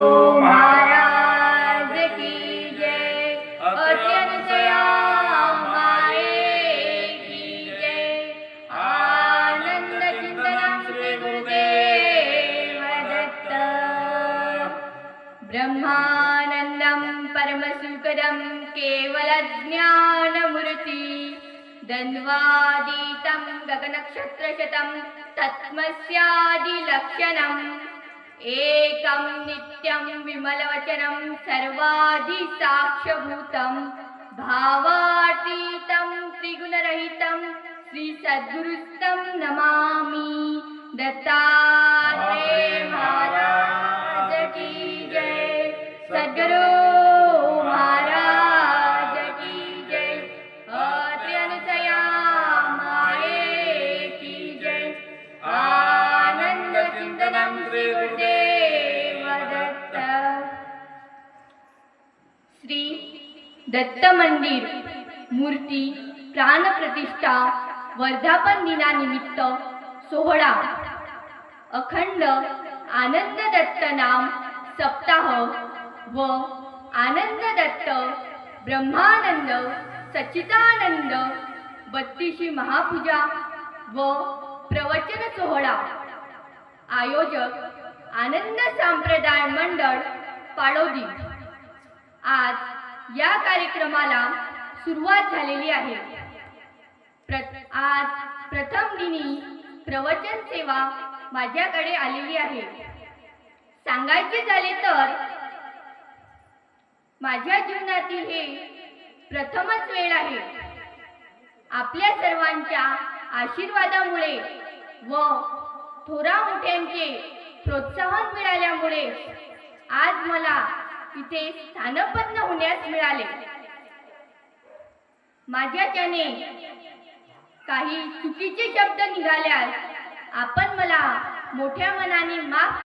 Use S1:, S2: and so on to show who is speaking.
S1: महाराज की जय। अत्यंतया माये की जय। आनंद चिंतनम श्री गुरुदेव दत्त। ब्रह्मानंदम परमसुखदम केवल ज्ञानमूर्ति। द्वन्द्वातीतं गगननक्षत्रशतं तत्त्वस्यादिलक्षणम्। एकं नित्यं विमलवचनं सर्वाधिसाक्ष्यभूतं। भावातीतं त्रिगुणरहितं श्रीसद्गुरुस्तं नमामि। दत्तात्रेय महाराज की जय। सद्गुरु महाराज की जय। अत्यंतया माये की जय। आनंद चिंतनम श्री गुरुदेव दत्त। श्री दत्त मंदिर मूर्ती प्राणप्रतिष्ठा वर्धापन दिनानिमित्त सोहळा अखंड आनंद दत्त नाम सप्ताह व आनंद दत्त ब्रह्मानंद सच्चिदानंद 32शी महापूजा व प्रवचन सोहळा। आयोजक आनंद संप्रदाय मंडळ पाळोदी। आज या कार्यक्रमाला सुरुवात झालेली आहे। आज प्रथम दिनी प्रवचन सेवा माझ्याकडे आलेली आहे। सांगायचे झाले तर माझ्या जीवनातील हे प्रथमच वेळ आहे। आपल्या सर्वांच्या आशीर्वादामुळे व थोरा मोठ्यांचे प्रोत्साहन मिळाल्यामुळे आज मला इथे स्थानपन्न होण्यास मिळाले। माझ्याच्याने काही चुकीचे शब्द निघाल्यास आपण मला मोठ्या मनाने माफ